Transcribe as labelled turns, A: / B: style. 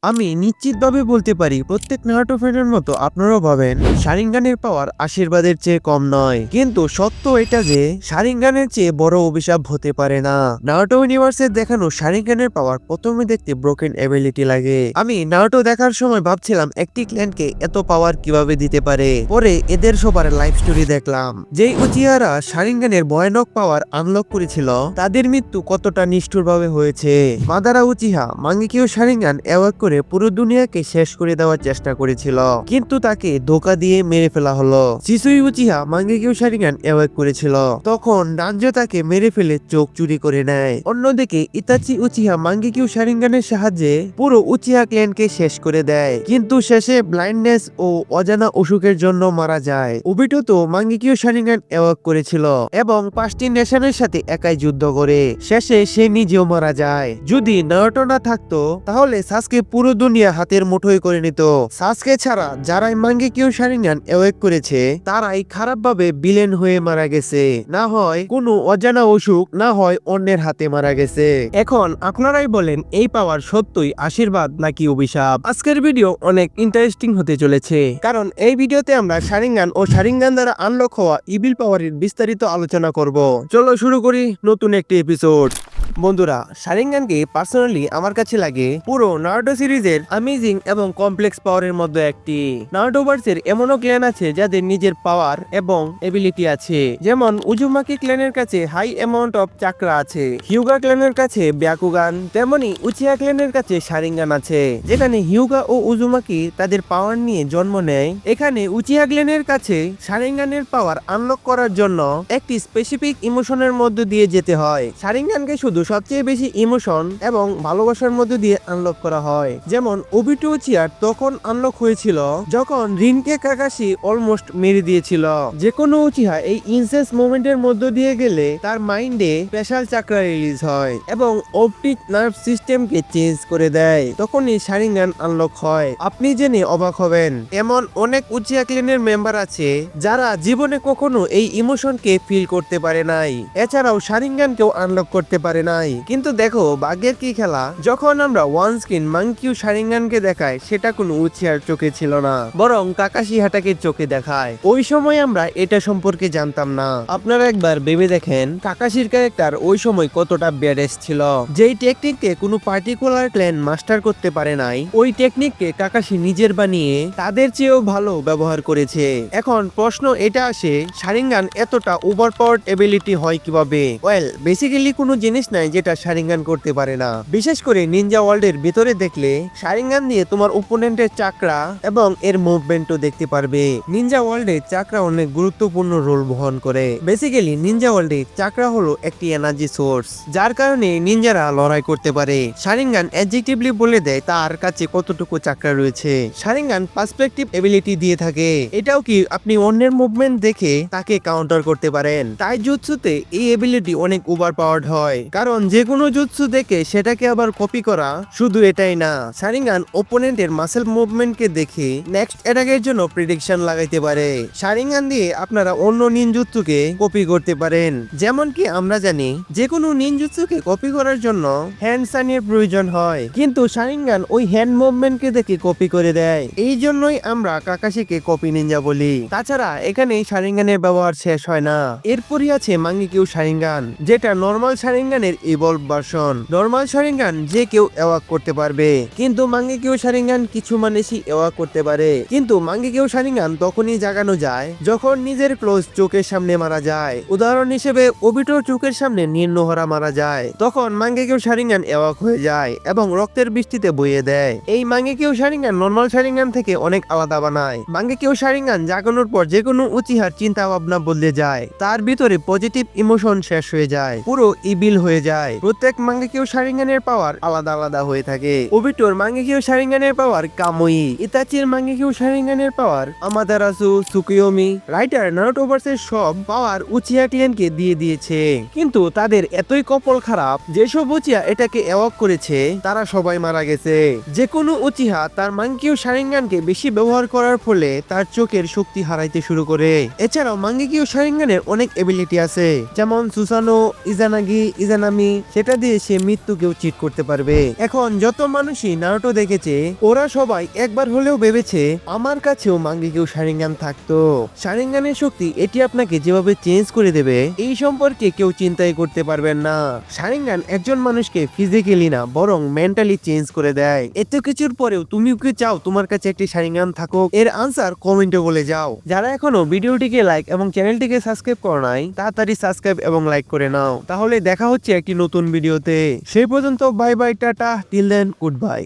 A: আমি নিশ্চিতভাবে বলতে পারি প্রত্যেক নারুটো ফ্যানের মতো আপনারাও ভাবেন শারিঙ্গানের পাওয়ার আশীর্বাদের চেয়ে কম নয়, কিন্তু সত্য এটা যে শারিঙ্গানের চেয়ে বড় অভিশাপ হতে পারে না। নারুটো ইউনিভার্সের দেখানো শারিঙ্গানের পাওয়ার প্রথমে দেখতে ব্রোকেন এবিলিটি লাগে। আমি নারুটো দেখার সময় ভাবছিলাম একটি ক্ল্যানকে এত পাওয়ার কিভাবে দিতে পারে। পরে এদের সবার লাইফ স্টোরি দেখলাম, যেই উচিহারা শারিঙ্গানের ভয়ানক পাওয়ার আনলক করেছিল তাদের মৃত্যু কতটা নিষ্ঠুরভাবে হয়েছে। মাদারা উচিহা মাঙ্গেকিও শারিঙ্গান অ্যাওয়াক করে পুরো দুনিয়াকে শেষ করে দেওয়ার চেষ্টা করেছিল, কিন্তু তাকে ধোকা দিয়ে মেরে ফেলা হলো। শিসুই উচিহা মাঙ্গেকিও শারিঙ্গান অ্যাওয়াক করেছিল, তখন ডানজো তাকে মেরে ফেলে চোখ চুরি করে নেয়। অন্যদিকে ইতাচি উচিহা মাঙ্গেকিও শারিঙ্গানের সাহায্যে পুরো উচিহা ক্ল্যানকে শেষ করে দেয়, কিন্তু শেষে ব্লাইন্ডনেস ও অজানা অসুখের জন্য মারা যায়। ওবিটো তো মাঙ্গেকিও শারিঙ্গান অ্যাওয়াক করেছিল এবং 5টি নেশনের সাথে একাই যুদ্ধ করে শেষে সে নিজেও মারা যায়। যদি নারুটো না থাকতো তাহলে সাসকে পুরো দুনিয়া হাতের মুঠোয় করে নিত। সাসকে ছাড়া যারাই মাঙ্গেকিও শারিঙ্গান অ্যাওয়েক করেছে তারাই খারাপভাবে বিলেন হয়ে মারা গেছে, না হয় কোনো অজানা অসুখ, না হয় অন্যের হাতে মারা গেছে। এখন আপনারাই বলেন এই পাওয়ার সত্যই আশীর্বাদ নাকি অভিশাপ? আজকের ভিডিও অনেক ইন্টারেস্টিং হতে চলেছে, কারণ এই ভিডিওতে আমরা শারিঙ্গান ও শারিঙ্গান দ্বারা আনলক হওয়া ইভিল পাওয়ারের বিস্তারিত আলোচনা করব। চলো শুরু করি নতুন একটি এপিসোড। বন্ধুরা, শারিঙ্গানকে পার্সোনালি আমার কাছে লাগে পুরো নারুটো সিরিজের অ্যামেজিং এবং কমপ্লেক্স পাওয়ারের মধ্যে একটি। নারুটোভার্সের এমনও ক্ল্যান আছে যাদের নিজের পাওয়ার এবং এবিলিটি আছে, যেমন উজুমাকি ক্ল্যানের কাছে হাই অ্যামাউন্ট অফ চাকরা আছে, হিউগা ক্ল্যানের কাছে ব্যাকুগান, তেমনি উচিহা ক্ল্যানের কাছে শারিঙ্গান আছে। যেখানে হিউগা ও উজুমাকি তাদের পাওয়ার নিয়ে জন্ম নেয়, এখানে উচিহা ক্ল্যানের কাছে শারিঙ্গানের পাওয়ার আনলক করার জন্য একটি স্পেসিফিক ইমোশনের মধ্য দিয়ে যেতে হয়। শারিঙ্গানকে শুধু সবচেয়ে বেশি ইমোশন এবং ভালোবাসার মধ্যে দিয়ে আনলক করা হয়। যেমন ওবিটো উচিহার তখন আনলক হয়েছিল যখন রিনকে কাকাশি অলমোস্ট মেরে দিয়েছিল। যে কোনো উচিহা এই ইনসেন্স মোমেন্টের মধ্য দিয়ে গেলে তার মাইন্ডে স্পেশাল চাকরা রিলিজ হয় এবং অপটিক নার্ভ সিস্টেমকে চেঞ্জ করে দেয়, তখনই শারিঙ্গান আনলক হয়। আপনি জেনে অবাক হবেন, এমন অনেক উচিহা ক্ল্যানের মেম্বার আছে যারা জীবনে কখনো এই ইমোশনকে ফিল করতে পারে নাই, এছাড়াও শারিঙ্গানকেও আনলক করতে পারে নাই। কিন্তু দেখো ভাগ্যের কি খেলা, যখন আমরা ওয়ান স্ক্রিন মাঙ্গেকিও শারিঙ্গানকে দেখাই সেটা কোনো উচিহার চোখে ছিল না, বরং কাকাশি হাটাকে চোখে দেখায়। ওই সময় আমরা এটা সম্পর্কে জানতাম না। আপনারা একবার ভেবে দেখেন কাকাশির ক্যারেক্টার ওই সময় কতটা ব্যাডেস ছিল। যেই টেকনিককে কোনো পার্টিকুলার ক্ল্যান মাস্টার করতে পারে নাই, ওই টেকনিককে কাকাশি নিজের বানিয়ে তাদের চেয়েও ভালো ব্যবহার করেছে। এখন প্রশ্ন এটা আসে, শারিঙ্গান এতটা ওভারপাওয়ার্ড এবিলিটি হয় কিভাবে? ওয়েল, বেসিক্যালি কোনো জিনিস নাই যেটা শারিঙ্গান করতে পারে না। বিশেষ করে নিনজা ওয়ার্ল্ডের ভিতরে দেখলে শারিঙ্গান দিয়ে তোমার ওপোনেন্টের চাকরা এবং এর মুভমেন্টও দেখতে পারবে। নিনজা ওয়ার্ল্ডে চাকরা অনেক গুরুত্বপূর্ণ রোল বহন করে। বেসিক্যালি নিনজা ওয়ার্ল্ডে চাকরা হলো একটি এনার্জি সোর্স, যার কারণে নিনজারা লড়াই করতে পারে। শারিঙ্গান অ্যাডজেক্টিভলি বলে দেয় তার কাছে কতটুকু চাকরা রয়েছে। শারিঙ্গান পার্সপেক্টিভ এবিলিটি দিয়ে থাকে, এটাও কি আপনি অন্যের মুভমেন্ট দেখে তাকে কাউন্টার করতে পারেন। তাই জুৎসুতে এই এবিলিটি অনেক ওভার পাওয়ার্ড হয়, কারণ যে কোনো জুৎসু দেখে সেটাকে আবার কপি করা। শুধু এটাই না, শারিঙ্গান ওপোনেন্টের মাসেল মুভমেন্টকে দেখে নেক্সট অ্যাটাকের জন্য প্রেডিকশন লাগাইতে পারে। শারিঙ্গান দিয়ে আপনারা অন্য নিনজুৎসুকে কপি করতে পারেন। যেমন কি আমরা জানি যে কোনো নিনজুৎসুকে কপি করার জন্য হ্যান্ড সাইনের প্রয়োজন হয়, কিন্তু শারিঙ্গান ওই হ্যান্ড মুভমেন্টকে দেখে কপি করে দেয়। এই জন্যই আমরা কাকাশিকে কপি নিনজা বলি। তাছাড়া এখানে শারিঙ্গানের ব্যবহার শেষ হয় না, এরপরই আছে মাঙ্গেকিও শারিঙ্গান, যেটা নর্মাল শারিঙ্গানের ইভলভ ভার্সন। নর্মাল শারিঙ্গান যে কেউ অ্যাওয়াক করতে পারবে, কিন্তু মাঙ্গেকিও শারিঙ্গান কিছু মানুষই অ্যাওয়াক করতে পারে। কিন্তু মাঙ্গেকিও শারিঙ্গান তখনই জাগানো যায় যখন নিজের ক্লোজ চোখের সামনে মারা যায়। উদাহরণ হিসেবে ওবিটোর চোখের সামনে নির্নহরা মারা যায়, তখন মাঙ্গেকিও শারিঙ্গান অ্যাওয়াক হয়ে যায় এবং রক্তের বৃষ্টিতে বইয়ে দেয়। এই মাঙ্গেকিও শারিঙ্গান নর্মাল শারিঙ্গান থেকে অনেক আলাদা বানায়। মাঙ্গেকিও শারিঙ্গান জাগানোর পর যে কোনো উচিহার চিন্তা ভাবনা বদলে যায়, তার ভিতরে পজিটিভ ইমোশন শেষ হয়ে যায়, পুরো ইবিল হয়ে যায়। প্রত্যেক মাঙ্গেকিও শারিঙ্গানের পাওয়ার আলাদা আলাদা হয়ে থাকে। ওবিটোর মাঙ্গেকিও শারিঙ্গানের পাওয়ার কামুই, ইতাচির মাঙ্গেকিও শারিঙ্গানের পাওয়ার আমাদারাসু, সুকিয়োমি। রাইটার নারুটোভার্সের সব পাওয়ার উচিহা ক্ল্যানকে দিয়ে দিয়েছে, কিন্তু তাদের এতই কপাল খারাপ যেসব উচিহা এটাকে অ্যাওয়াক করেছে তারা সবাই মারা গেছে। যে কোনো উচিহা তার মাঙ্গেকিও শারিঙ্গানকে বেশি ব্যবহার করার ফলে তার চোখের শক্তি হারাইতে শুরু করে। এছাড়াও মাঙ্গেকিও শারিঙ্গানের অনেক এবিলিটি আছে, যেমন সুসানো, ইজানাগি, নামি, সেটা দিয়ে সে মৃত্যুকেও চিট করতে পারবে। এখন যত মানুষই নারুটো দেখেছে ওরা সবাই একবার হলেও ভেবেছে আমার কাছেও মাঙ্গেকেও শারিঙ্গান থাকতো। শারিঙ্গানের শক্তি এটি আপনাকে যেভাবে চেঞ্জ করে দেবে এই সম্পর্কে কেউ চিন্তাই করতে পারবেন না। শারিঙ্গান একজন মানুষকে ফিজিক্যালি না বরং মেন্টালি চেঞ্জ করে দেয়। এত কিছুর পরেও তুমিও কি চাও তোমার কাছে একটি শারিঙ্গান থাকুক? এর আনসার কমেন্টে বলে যাও। যারা এখনো ভিডিওটিকে লাইক এবং চ্যানেলটিকে সাবস্ক্রাইব করো নাই তাড়াতাড়ি সাবস্ক্রাইব এবং লাইক করে নাও। তাহলে দেখা হচ্ছে একটি নতুন ভিডিওতে। সেই পর্যন্ত bye bye, tata, till then, good by.